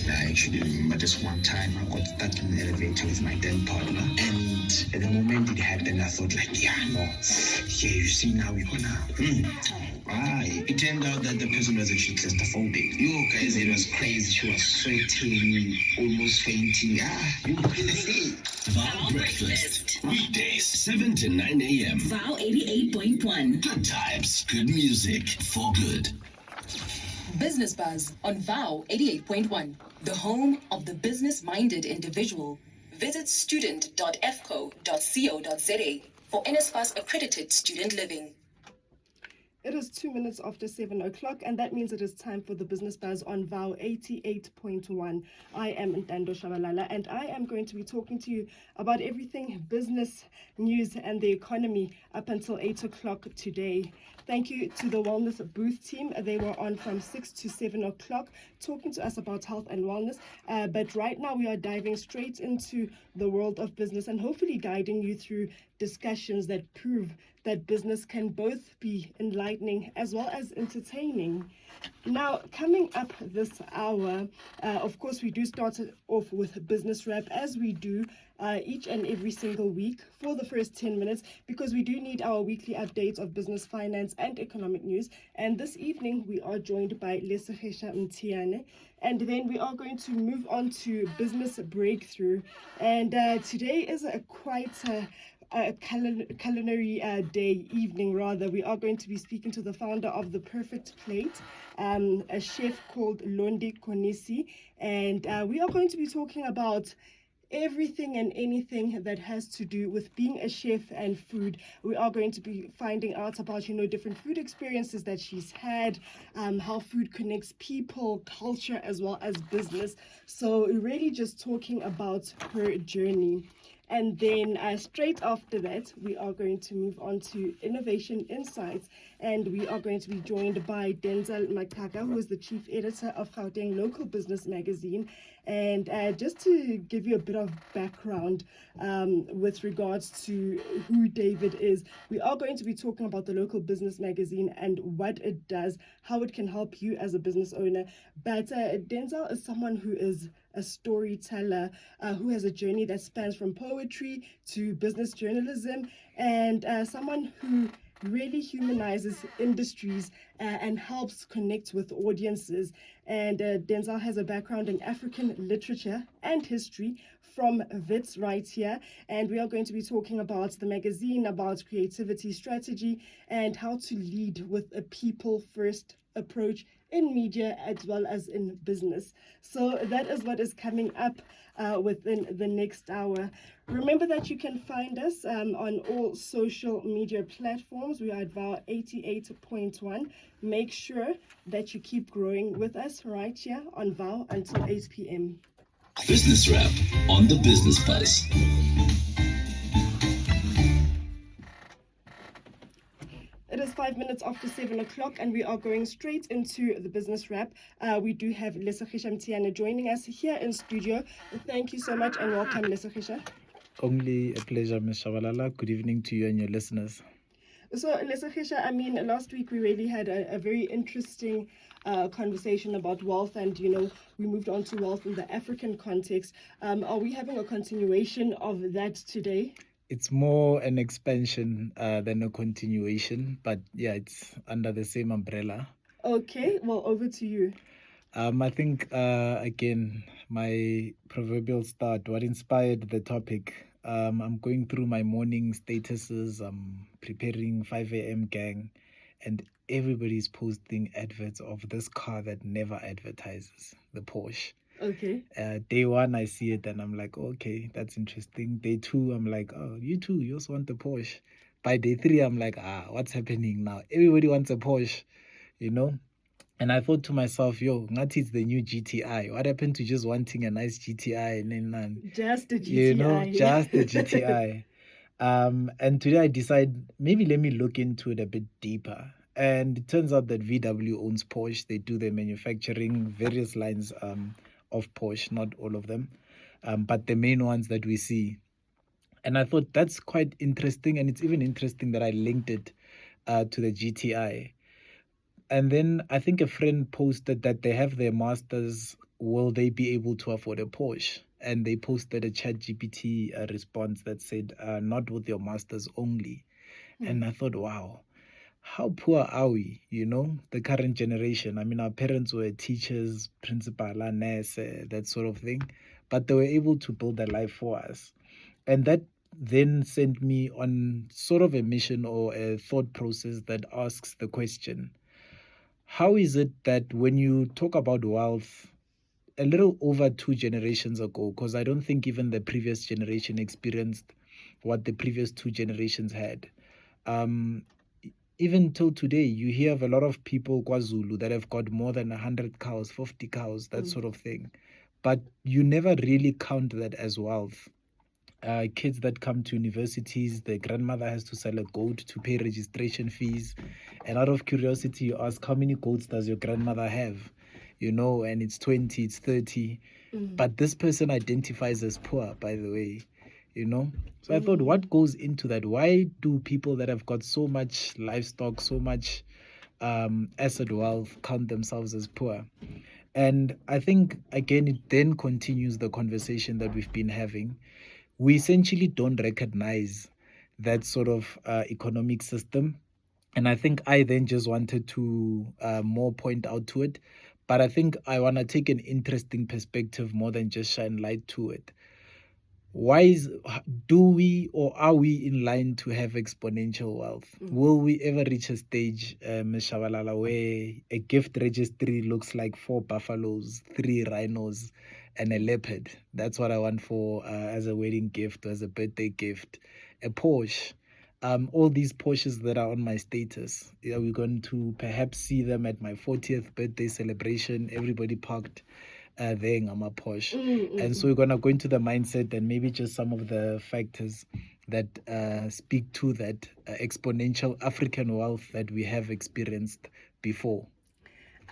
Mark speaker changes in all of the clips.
Speaker 1: I actually remember this one time I got stuck in the elevator with my then partner, and the moment it happened, I thought like, yeah, no, yeah, you see now we're gonna. It turned out that the person was actually claustrophobic. You guys, it was crazy. She was sweating, almost fainting.
Speaker 2: Vow Breakfast. Weekdays, 7 to 9 a.m. Vow 88.1. Good times, good music, for good.
Speaker 3: Business Buzz on Vow 88.1, the home of the business-minded individual. Visit student.fco.co.za for NSFAS accredited student living.
Speaker 4: It is 2 minutes after 7 o'clock, and that means it is time for the Business Buzz on Vow 88.1. I am Ntando Shabalala, and I am going to be talking to you about everything business, news, and the economy up until 8 o'clock today. Thank you to the Wellness Booth team. They were on from 6 to 7 o'clock talking to us about health and wellness. But right now we are diving straight into the world of business and hopefully guiding you through discussions that prove that business can both be enlightening as well as entertaining. Now, coming up this hour, of course, we do start it off with Business Wrap, as we do each and every single week for the first 10 minutes, because we do need our weekly updates of business, finance, and economic news. And this evening, we are joined by Lesegesha Mtiane, and then we are going to move on to Business Breakthrough. And today is quite a culinary evening rather. We are going to be speaking to the founder of The Perfect Plate, a chef called Londi Konisi, and we are going to be talking about everything and anything that has to do with being a chef and food. We are going to be finding out about, different food experiences that she's had, how food connects people, culture, as well as business. So really just talking about her journey. And then straight after that, we are going to move on to Innovation Insights. And we are going to be joined by Denzel Makaka, who is the chief editor of Gauteng Local Business Magazine. And just to give you a bit of background with regards to who David is, we are going to be talking about the Local Business Magazine and what it does, how it can help you as a business owner. But Denzel is someone who is a storyteller who has a journey that spans from poetry to business journalism, and someone who really humanizes industries and helps connect with audiences. And Denzel has a background in African literature and history from Wits right here. And we are going to be talking about the magazine, about creativity, strategy, and how to lead with a people-first approach in media as well as in business. So that is what is coming up within the next hour. Remember that you can find us on all social media platforms. We are at Vow 88.1. Make sure that you keep growing with us right here on Vow until 8 p.m.
Speaker 2: Business Wrap on the Business Buzz.
Speaker 4: It is 5 minutes after 7 o'clock, and we are going straight into the Business Wrap. We do have Lesegesha Mtiane joining us here in studio. Thank you so much and welcome, Lesegesha.
Speaker 5: Only a pleasure, Ms. Shabalala. Good evening to you and your listeners.
Speaker 4: So, Lesegesha, last week we really had a very interesting conversation about wealth, and we moved on to wealth in the African context. Are we having a continuation of that today?
Speaker 5: It's more an expansion than a continuation, but yeah, it's under the same umbrella.
Speaker 4: Okay, well, over to you.
Speaker 5: I think, again, my proverbial start, what inspired the topic, I'm going through my morning statuses, I'm preparing 5 a.m. gang, and everybody's posting adverts of this car that never advertises, the Porsche.
Speaker 4: Okay.
Speaker 5: Day one, I see it and I'm like, okay, that's interesting. Day two, I'm like, oh, you too, you also want the Porsche. By day three, I'm like, what's happening now? Everybody wants a Porsche, And I thought to myself, Ngati is the new GTI. What happened to just wanting a nice GTI and then
Speaker 4: just a GTI.
Speaker 5: Just the GTI. And today I decide maybe let me look into it a bit deeper. And it turns out that VW owns Porsche. They do the manufacturing, various lines of Porsche, not all of them, but the main ones that we see. And I thought that's quite interesting, and it's even interesting that I linked it to the GTI. And then I think a friend posted that they have their master's will they be able to afford a Porsche? And they posted a ChatGPT response that said, not with your masters only. And I thought, wow, how poor are we, the current generation? I mean, our parents were teachers, principal, nurse, that sort of thing, but they were able to build a life for us. And that then sent me on sort of a mission or a thought process that asks the question, how is it that when you talk about wealth, a little over 2 generations ago, because I don't think even the previous generation experienced what the previous 2 generations had. Even till today, you hear of a lot of people, KwaZulu, that have got more than 100 cows, 50 cows, that sort of thing. But you never really count that as wealth. Kids that come to universities, their grandmother has to sell a goat to pay registration fees. And out of curiosity, you ask, how many goats does your grandmother have? And it's 20, it's 30. But this person identifies as poor, by the way, So I thought, what goes into that? Why do people that have got so much livestock, so much asset wealth count themselves as poor? And I think, again, it then continues the conversation that we've been having. We essentially don't recognize that sort of economic system. And I think I then just wanted to more point out to it. But I think I want to take an interesting perspective more than just shine light to it. Do we or are we in line to have exponential wealth? Will we ever reach a stage, Ms. Shabalala, where a gift registry looks like 4 buffaloes, 3 rhinos, and a leopard? That's what I want for as a wedding gift, as a birthday gift. A Porsche. All these Porsches that are on my status, are we going to perhaps see them at my 40th birthday celebration? Everybody parked there in my Porsche. And so we're going to go into the mindset and maybe just some of the factors that speak to that exponential African wealth that we have experienced before.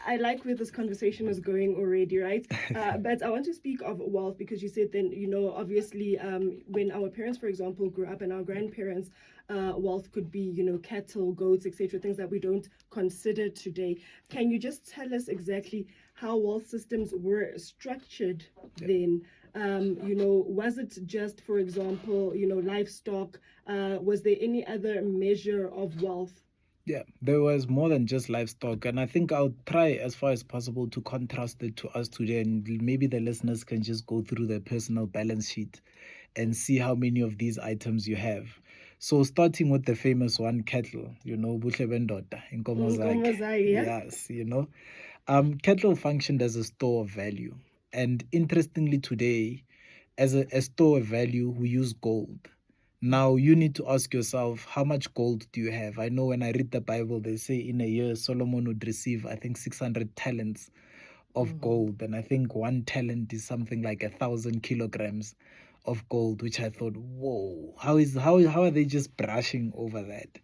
Speaker 4: I like where this conversation is going already, right? But I want to speak of wealth because you said then, obviously when our parents, for example, grew up and our grandparents, wealth could be, cattle, goats, etc., things that we don't consider today. Can you just tell us exactly how wealth systems were structured then? Was it just, for example, livestock? Was there any other measure of wealth?
Speaker 5: Yeah, there was more than just livestock. And I think I'll try as far as possible to contrast it to us today. And maybe the listeners can just go through their personal balance sheet and see how many of these items you have. So starting with the famous one, cattle, Buhle Bendoda, inkomo zakhe. Yes, cattle functioned as a store of value. And interestingly today, as a store of value, we use gold. Now, you need to ask yourself, how much gold do you have? I know when I read the Bible, they say in a year, Solomon would receive, I think, 600 talents of gold. And I think 1 talent is something like 1,000 kilograms of gold, which I thought, whoa, how are they just brushing over that?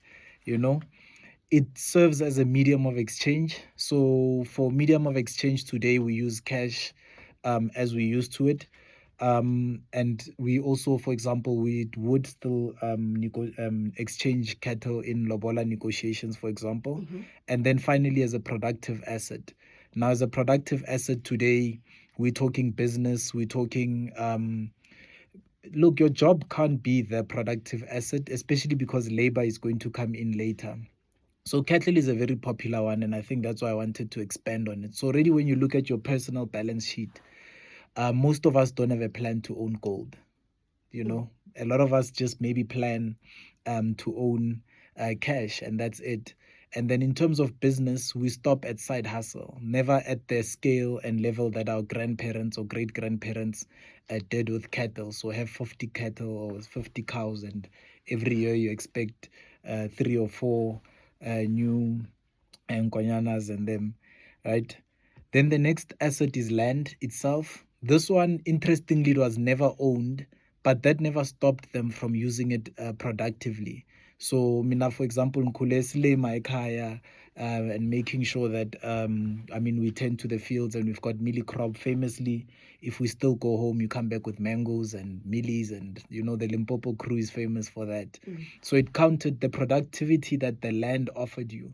Speaker 5: It serves as a medium of exchange. So for medium of exchange today, we use cash as we used to it. And we also, for example, we would still exchange cattle in lobola negotiations, for example. And then finally, as a productive asset. Now, as a productive asset today, we're talking business, we're talking... look, your job can't be the productive asset, especially because labor is going to come in later. So cattle is a very popular one, and I think that's why I wanted to expand on it. So already when you look at your personal balance sheet, most of us don't have a plan to own gold. A lot of us just maybe plan to own cash, and that's it. And then in terms of business, we stop at side hustle, never at the scale and level that our grandparents or great-grandparents did with cattle. So have 50 cattle or 50 cows, and every year you expect 3 or 4 new nkwanyanas and them, right? Then the next asset is land itself. This one, interestingly, was never owned, but that never stopped them from using it productively. So, mina, for example, and making sure that, we tend to the fields and we've got mealie crop. Famously, if we still go home, you come back with mangoes and mealies, and, the Limpopo crew is famous for that. So it counted the productivity that the land offered you,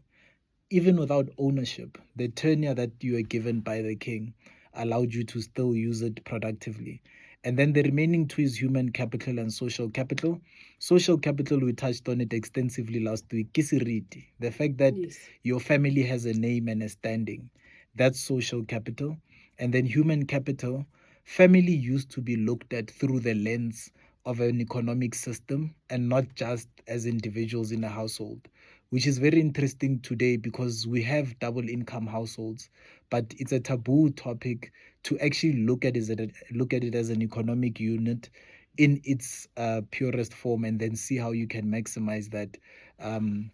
Speaker 5: even without ownership, the tenure that you were given by the king. allowed you to still use it productively. And then the remaining two is human capital and social capital. Social capital, we touched on it extensively last week. Kisiriti, the fact that
Speaker 4: Yes.
Speaker 5: your family has a name and a standing, that's social capital. And then human capital, family used to be looked at through the lens of an economic system and not just as individuals in a household, which is very interesting today because we have double income households, but it's a taboo topic to actually look at it as an economic unit in its purest form, and then see how you can maximize that, and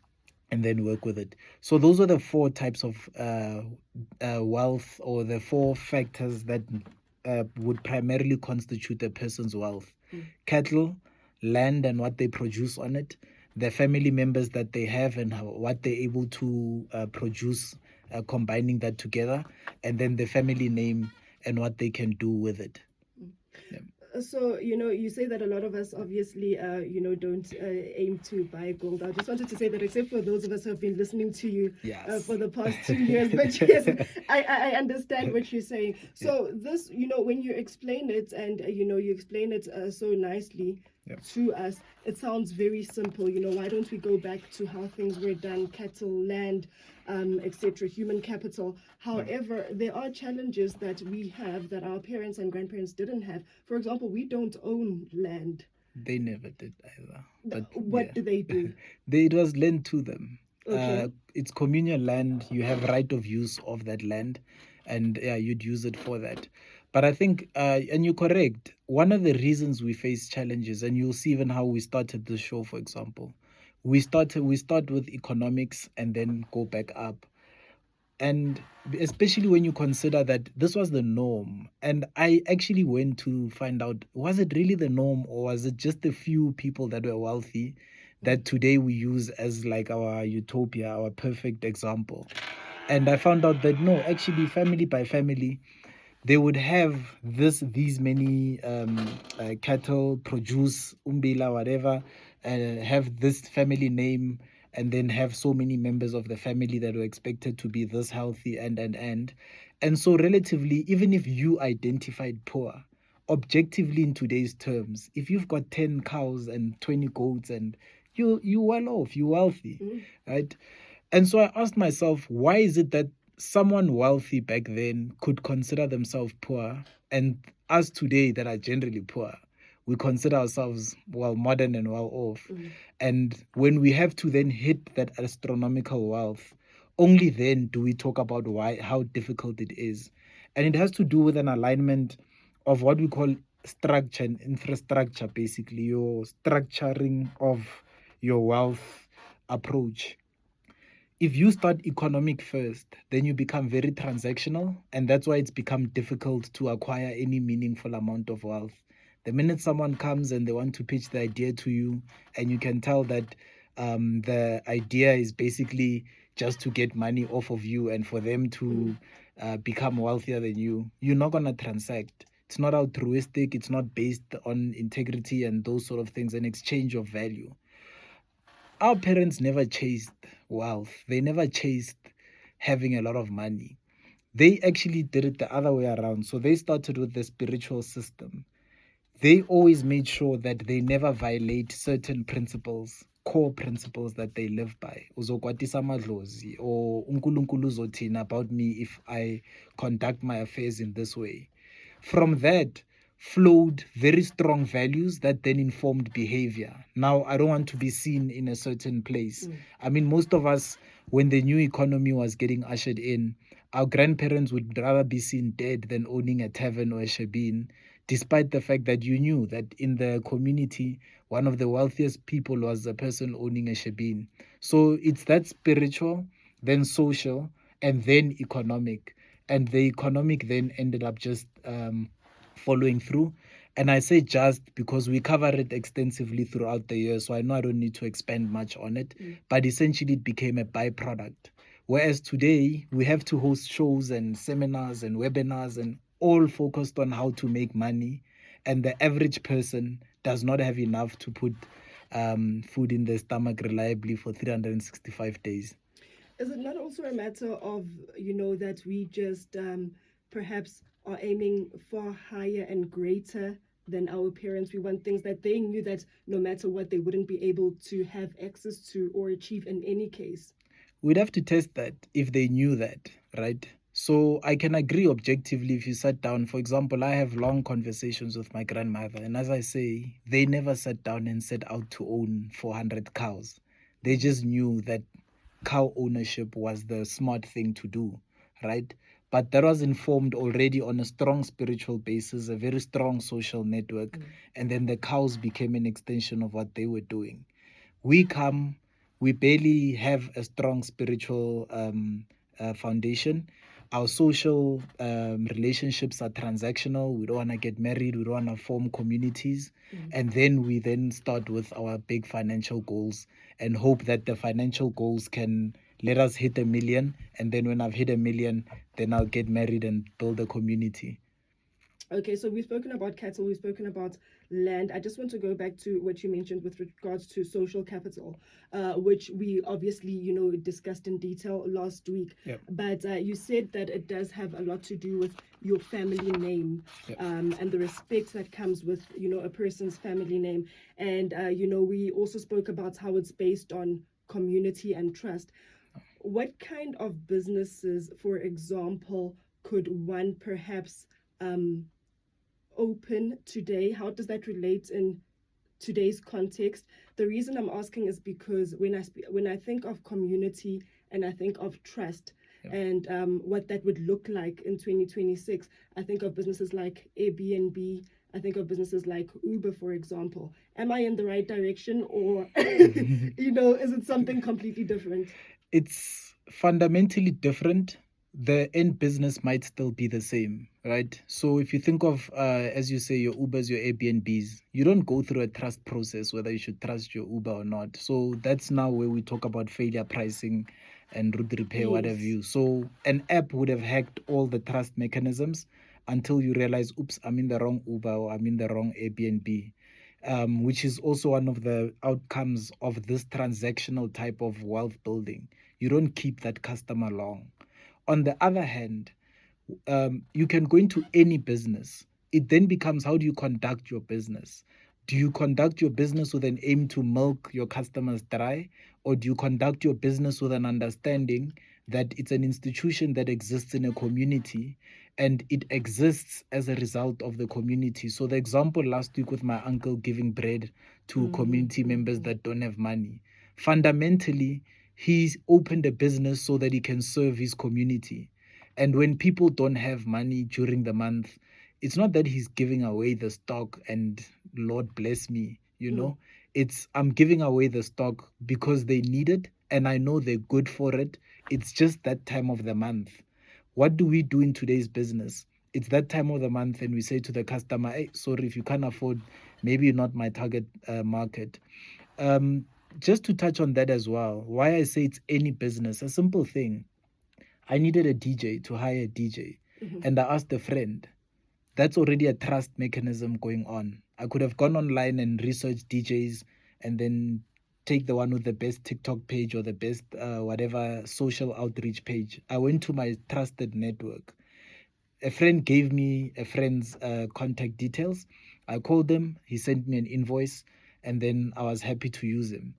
Speaker 5: then work with it. So those are the four types of wealth, or the four factors that would primarily constitute a person's wealth: cattle, land and what they produce on it, the family members that they have and what they're able to produce, combining that together, and then the family name and what they can do with it.
Speaker 4: So, you say that a lot of us obviously, don't aim to buy gold. I just wanted to say that, except for those of us who have been listening to you
Speaker 5: Yes.
Speaker 4: for the past 2 years, but yes, I understand what you're saying. So this, when you explain it and, you explain it so nicely to us, it sounds very simple. Why don't we go back to how things were done, cattle, land, etc., human capital. However, there are challenges that we have that our parents and grandparents didn't have. For example, we don't own land.
Speaker 5: They never did either. But
Speaker 4: What do they do?
Speaker 5: it was lent to them.
Speaker 4: Okay.
Speaker 5: It's communal land. You have right of use of that land, and you'd use it for that. But I think, and you're correct, one of the reasons we face challenges, and you'll see even how we started the show, for example, we start with economics and then go back up. And especially when you consider that this was the norm. And I actually went to find out, was it really the norm, or was it just a few people that were wealthy that today we use as like our utopia, our perfect example? And I found out that no, actually, family by family, they would have these many cattle, produce, umbila, whatever, have this family name, and then have so many members of the family that were expected to be this healthy and so relatively, even if you identified poor, objectively in today's terms, if you've got 10 cows and 20 goats, and you well off, you're wealthy, right? And so I asked myself, why is it that someone wealthy back then could consider themselves poor, and us today that are generally poor, we consider ourselves modern and well off? And when we have to then hit that astronomical wealth, only then do we talk about how difficult it is. And it has to do with an alignment of what we call structure and infrastructure, basically your structuring of your wealth approach. If you start economic first, then you become very transactional, and that's why it's become difficult to acquire any meaningful amount of wealth. The minute someone comes and they want to pitch the idea to you, and you can tell that the idea is basically just to get money off of you and for them to become wealthier than you, you're not going to transact. It's not altruistic. It's not based on integrity and those sort of things, an exchange of value. Our parents never chased wealth. They never chased having a lot of money. They actually did it the other way around. So they started with the spiritual system. They always made sure that they never violate certain principles, core principles that they live by. Uzokwatisa madlozi, or unkulunkulu uzothini about me if I conduct my affairs in this way. From that flowed very strong values that then informed behavior. Now, I don't want to be seen in a certain place. I mean, most of us, when the new economy was getting ushered in, our grandparents would rather be seen dead than owning a tavern or a shebeen, despite the fact that you knew that in the community, one of the wealthiest people was a person owning a shebeen. So it's that spiritual, then social, and then economic. And the economic then ended up just following through. And I say just because we cover it extensively throughout the year, so I know I don't need to expand much on it, but essentially it became a byproduct. Whereas today we have to host shows and seminars and webinars and all focused on how to make money, and the average person does not have enough to put food in their stomach reliably for 365 days.
Speaker 4: Is it not also a matter of, that we just perhaps are aiming far higher and greater than our parents. We want things that they knew that no matter what, they wouldn't be able to have access to or achieve in any case.
Speaker 5: We'd have to test that if they knew that, right? So I can agree objectively if you sat down. For example, I have long conversations with my grandmother, and as I say, they never sat down and set out to own 400 cows. They just knew that cow ownership was the smart thing to do, right? But that was informed already on a strong spiritual basis, a very strong social network, and then the cows became an extension of what they were doing. We barely have a strong spiritual foundation. Our social relationships are transactional. We don't want to get married. We don't want to form communities. And then we start with our big financial goals and hope that the financial goals can let us hit 1 million. And then when I've hit 1 million, then I'll get married and build a community.
Speaker 4: Okay, so we've spoken about cattle, we've spoken about land. I just want to go back to what you mentioned with regards to social capital, which we obviously, discussed in detail last week.
Speaker 5: Yep.
Speaker 4: But you said that it does have a lot to do with your family name,
Speaker 5: Yep.
Speaker 4: and the respect that comes with, a person's family name. And, we also spoke about how it's based on community and trust. What kind of businesses, for example, could one perhaps open today? How does that relate in today's context? The reason I'm asking is because when I think of community and I think of trust, and what that would look like in 2026, I think of businesses like Airbnb. I think of businesses like Uber, for example. Am I in the right direction, or is it something completely different?
Speaker 5: It's fundamentally different. The end business might still be the same, right? So if you think of, as you say, your Ubers, your Airbnbs, you don't go through a trust process whether you should trust your Uber or not. So that's now where we talk about failure pricing and route repair,
Speaker 4: Yes.
Speaker 5: what have you. So an app would have hacked all the trust mechanisms until you realize, oops, I'm in the wrong Uber or I'm in the wrong Airbnb. Which is also one of the outcomes of this transactional type of wealth building. You don't keep that customer long. On the other hand, you can go into any business. It then becomes, how do you conduct your business? Do you conduct your business with an aim to milk your customers dry? Or do you conduct your business with an understanding that it's an institution that exists in a community and it exists as a result of the community? So the example last week with my uncle giving bread to community members that don't have money. Fundamentally, he's opened a business so that he can serve his community. And when people don't have money during the month, it's not that he's giving away the stock and Lord bless me, It's I'm giving away the stock because they need it and I know they're good for it. It's just that time of the month. What do we do in today's business? It's that time of the month and we say to the customer, hey, sorry, if you can't afford, maybe you're not my target market. Just to touch on that as well, why I say it's any business, a simple thing. I needed a DJ to hire a DJ, and I asked a friend. That's already a trust mechanism going on. I could have gone online and researched DJs and then take the one with the best TikTok page or the best whatever social outreach page. I went to my trusted network. A friend gave me a friend's contact details. I called him, he sent me an invoice, and then I was happy to use him.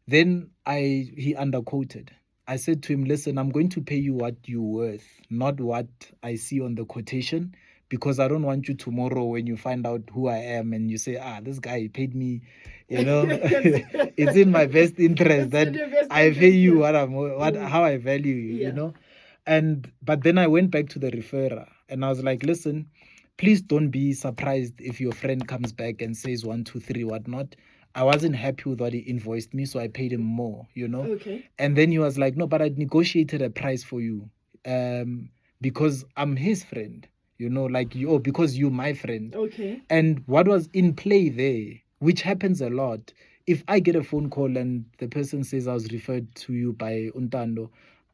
Speaker 5: Then he underquoted. I said to him, listen, I'm going to pay you what you're worth, not what I see on the quotation, because I don't want you tomorrow when you find out who I am and you say, this guy paid me, it's in my best interest that I pay you how I value you, But then I went back to the referrer and I was like, listen, please don't be surprised if your friend comes back and says 1, 2, 3, whatnot. I wasn't happy with what he invoiced me, so I paid him more,
Speaker 4: Okay.
Speaker 5: And then he was like, no, but I negotiated a price for you because I'm his friend, because you're my friend.
Speaker 4: Okay.
Speaker 5: And what was in play there, which happens a lot, if I get a phone call and the person says I was referred to you by Untando,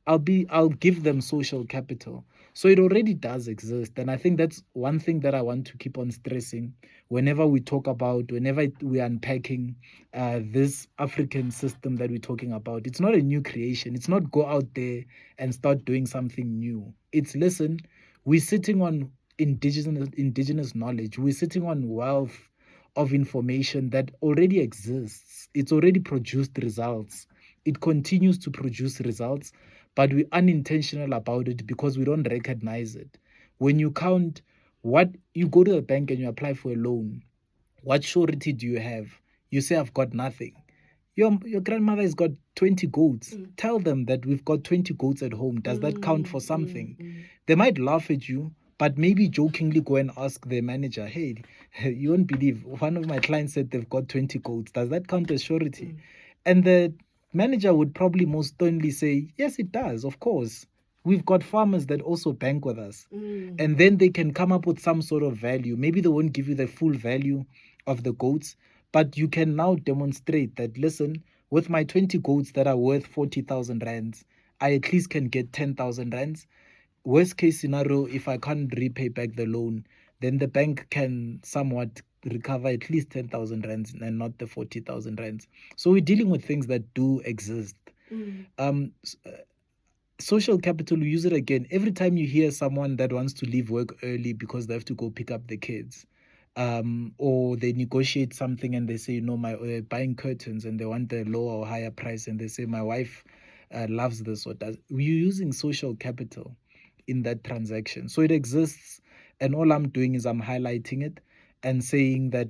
Speaker 5: I'll give them social capital. So it already does exist. And I think that's one thing that I want to keep on stressing whenever we we're unpacking this African system that we're talking about. It's not a new creation. It's not go out there and start doing something new. It's listen, we're sitting on indigenous knowledge. We're sitting on wealth of information that already exists. It's already produced results. It continues to produce results, but we're unintentional about it because we don't recognize it. When you count what you go to the bank and you apply for a loan, what surety do you have? You say, I've got nothing. Your grandmother has got 20 goats. Tell them that we've got 20 goats at home. Does that count for something? They might laugh at you, but maybe jokingly go and ask the manager, hey, you won't believe, one of my clients said they've got 20 goats. Does that count as surety? And the manager would probably most sternly say, yes, it does, of course. We've got farmers that also bank with us. And then they can come up with some sort of value. Maybe they won't give you the full value of the goats, but you can now demonstrate that, listen, with my 20 goats that are worth 40,000 rands, I at least can get 10,000 rands. Worst case scenario, if I can't repay back the loan, then the bank can somewhat recover at least 10,000 rands and not the 40,000 rands. So we're dealing with things that do exist. Social capital, we use it again. Every time you hear someone that wants to leave work early because they have to go pick up the kids, or they negotiate something and they say, they're buying curtains and they want a lower or higher price, and they say, my wife loves this or does. We're using social capital in that transaction. So it exists, and all I'm doing is I'm highlighting it and saying that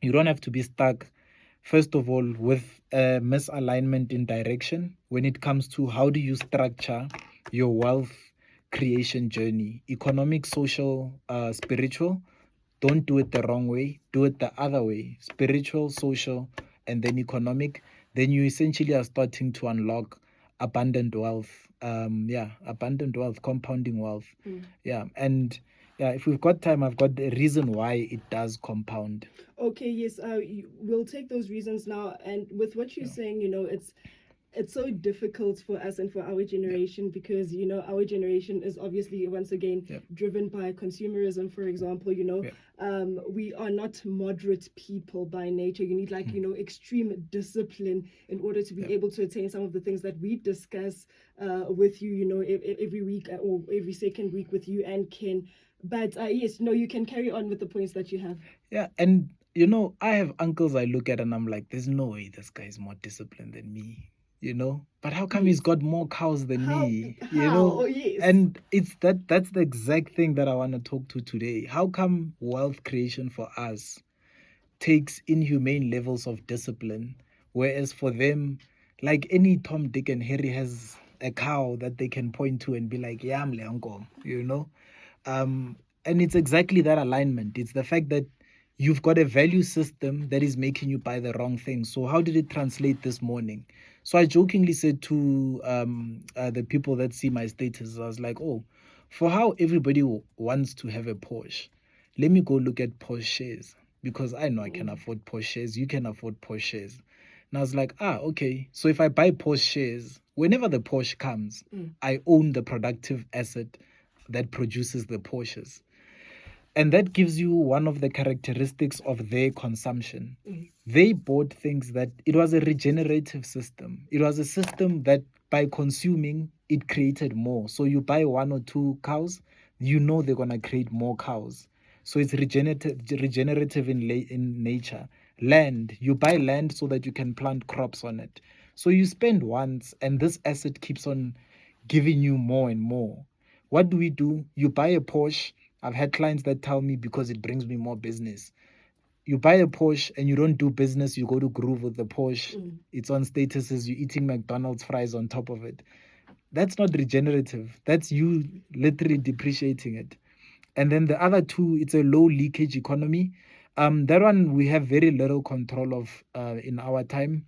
Speaker 5: you don't have to be stuck, first of all, with a misalignment in direction when it comes to how do you structure your wealth creation journey: economic, social, spiritual. Don't do it the wrong way. Do it the other way: spiritual, social, and then economic. Then you essentially are starting to unlock abundant wealth. Abundant wealth, compounding wealth. And if we've got time, I've got the reason why it does compound.
Speaker 4: Okay, yes, we'll take those reasons now. And with what you're saying, it's so difficult for us and for our generation because, our generation is obviously, once again, driven by consumerism, for example. We are not moderate people by nature. You need extreme discipline in order to be able to attain some of the things that we discuss with you, every week or every second week with you and Ken. But yes, you can carry on with the points that you have.
Speaker 5: Yeah, and I have uncles I look at and I'm like, there's no way this guy is more disciplined than me. But how come he's got more cows than me?
Speaker 4: Oh, yes.
Speaker 5: And it's that's the exact thing that I want to talk to today. How come wealth creation for us takes inhumane levels of discipline, whereas for them, like any Tom, Dick, and Harry has a cow that they can point to and be like, yeah, I'm Leonko, and it's exactly that alignment. It's the fact that you've got a value system that is making you buy the wrong thing. So how did it translate this morning? So I jokingly said to the people that see my status, I was like, for how everybody wants to have a Porsche, let me go look at Porsche shares, because I know I can afford Porsche shares. You can afford Porsche shares. And I was like, okay. So if I buy Porsche shares, whenever the Porsche comes, I own the productive asset that produces the Porsches. And that gives you one of the characteristics of their consumption. They bought things that it was a regenerative system. It was a system that by consuming, it created more. So you buy 1 or 2 cows, they're going to create more cows. So it's regenerative in nature. Land, you buy land so that you can plant crops on it. So you spend once and this asset keeps on giving you more and more. What do? You buy a Porsche. I've had clients that tell me because it brings me more business. You buy a Porsche and you don't do business, you go to Groove with the Porsche. It's on statuses, you're eating McDonald's fries on top of it. That's not regenerative. That's you literally depreciating it. And then the other two, it's a low leakage economy. That one we have very little control of in our time.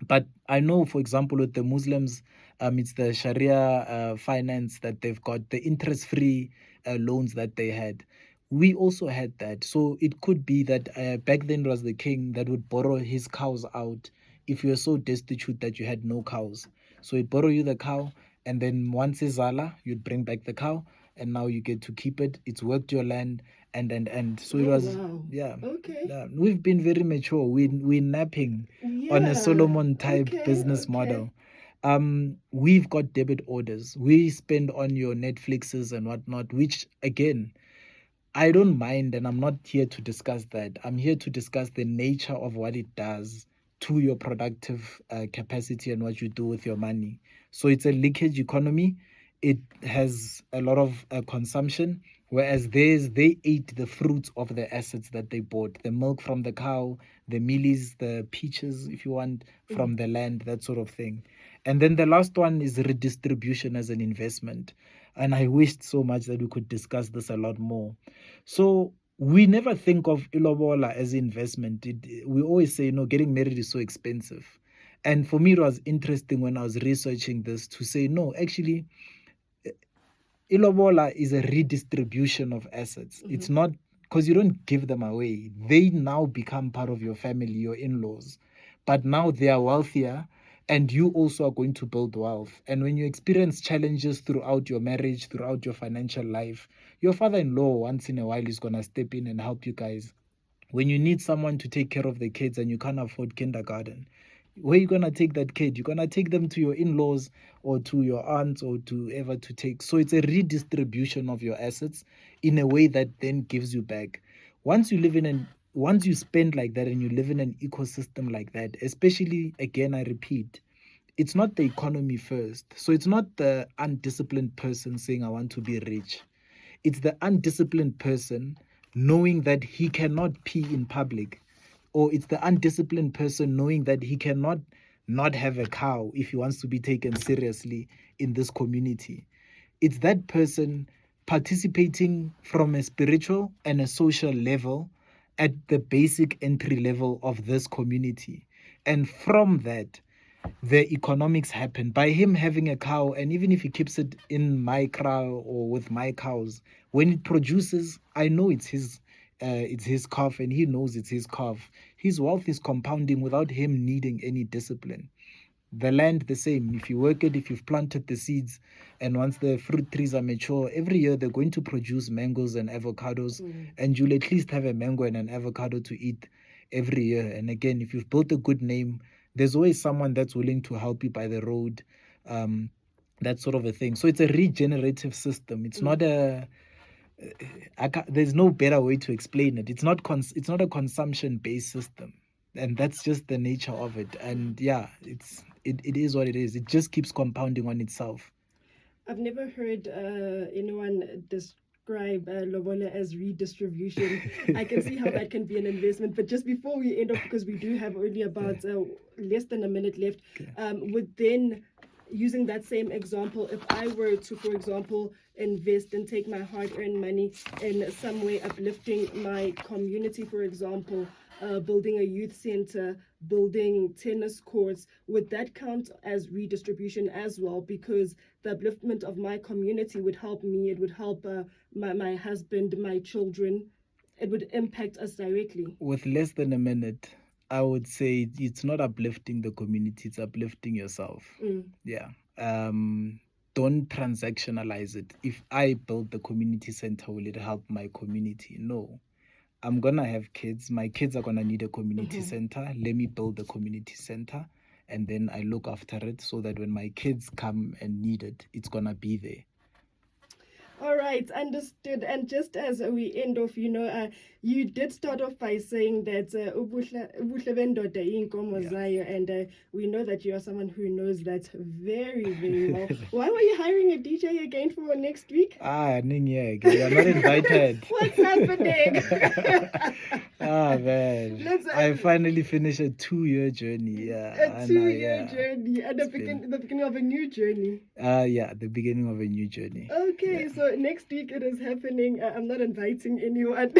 Speaker 5: But I know, for example, with the Muslims, it's the Sharia finance that they've got, the interest-free loans that they had. We also had that. So it could be that back then was the king that would borrow his cows out if you were so destitute that you had no cows. So he'd borrow you the cow, and then once it's Zala, you'd bring back the cow, and now you get to keep it. It's worked your land, and so it was.
Speaker 4: Wow.
Speaker 5: Yeah.
Speaker 4: Okay.
Speaker 5: Yeah. We've been very mature. We're napping on a Solomon type business model. We've got debit orders. We spend on your Netflixes and whatnot, which again, I don't mind, and I'm not here to discuss that. I'm here to discuss the nature of what it does to your productive capacity and what you do with your money. So it's a leakage economy. It has a lot of consumption, whereas they ate the fruits of the assets that they bought, the milk from the cow, the mealies, the peaches, if you want, from the land, that sort of thing. And then the last one is redistribution as an investment. And I wished so much that we could discuss this a lot more. So we never think of ilobola as investment. We always say, getting married is so expensive. And for me, it was interesting when I was researching this to say, no, actually, ilobola is a redistribution of assets. It's not, because you don't give them away. They now become part of your family, your in-laws. But now they are wealthier, and you also are going to build wealth. And when you experience challenges throughout your marriage, throughout your financial life, your father-in-law once in a while is going to step in and help you guys. When you need someone to take care of the kids and you can't afford kindergarten, where are you going to take that kid? You're going to take them to your in-laws or to your aunts or to ever to take. So it's a redistribution of your assets in a way that then gives you back. Once you spend like that and you live in an ecosystem like that, especially, again, I repeat, it's not the economy first. So it's not the undisciplined person saying, I want to be rich. It's the undisciplined person knowing that he cannot pee in public. Or it's the undisciplined person knowing that he cannot not have a cow if he wants to be taken seriously in this community. It's that person participating from a spiritual and a social level at the basic entry level of this community. And from that, the economics happen. By him having a cow, and even if he keeps it in my kraal or with my cows, when it produces, I know it's his calf, and he knows it's his calf. His wealth is compounding without him needing any discipline. The land, the same. If you work it, if you've planted the seeds, and once the fruit trees are mature, every year they're going to produce mangoes and avocados, and you'll at least have a mango and an avocado to eat every year. And again, if you've built a good name, there's always someone that's willing to help you by the road, that sort of a thing. So it's a regenerative system. It's not there's no better way to explain it. It's not a consumption-based system, and that's just the nature of it. And yeah, it is what it is. It just keeps compounding on itself.
Speaker 4: I've never heard anyone describe lobola as redistribution. I can see how that can be an investment. But just before we end up, because we do have only about less than a minute left, would then, using that same example, if I were to, for example, invest and take my hard-earned money in some way uplifting my community, for example, building a youth center, building tennis courts, would that count as redistribution as well? Because the upliftment of my community would help me, it would help my husband, my children, it would impact us directly.
Speaker 5: With less than a minute, I would say it's not uplifting the community, it's uplifting yourself. Yeah. Don't transactionalize it. If I build the community center, will it help my community? No. I'm going to have kids. My kids are going to need a community center. Let me build the community center, and then I look after it so that when my kids come and need it, it's going to be there.
Speaker 4: All right, understood. And just as we end off, you did start off by saying that and we know that you are someone who knows that very, very well. Why were you hiring a DJ again for next week?
Speaker 5: Ninyeg, you're not invited.
Speaker 4: What's happening?
Speaker 5: Man. I finally finished a 2-year journey. Yeah,
Speaker 4: a 2-year journey. And the beginning of a new journey.
Speaker 5: The beginning of a new journey.
Speaker 4: Okay, so next week it is happening. I'm not inviting anyone.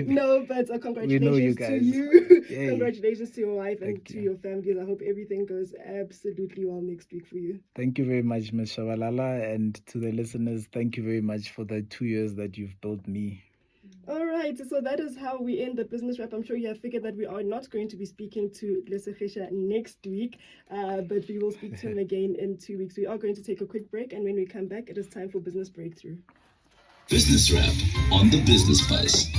Speaker 4: No, but congratulations to you. Congratulations to your wife and to your families. I hope everything goes absolutely well next week for you.
Speaker 5: Thank you very much, Ms. Shabalala. And to the listeners, thank you very much for the 2 years that you've built me.
Speaker 4: All right, so that is how we end the business wrap. I'm sure you have figured that we are not going to be speaking to Lesegesha next week, but we will speak to him again in 2 weeks. We are going to take a quick break, and when we come back, it is time for Business Breakthrough.
Speaker 2: Business Wrap on the Business Buzz.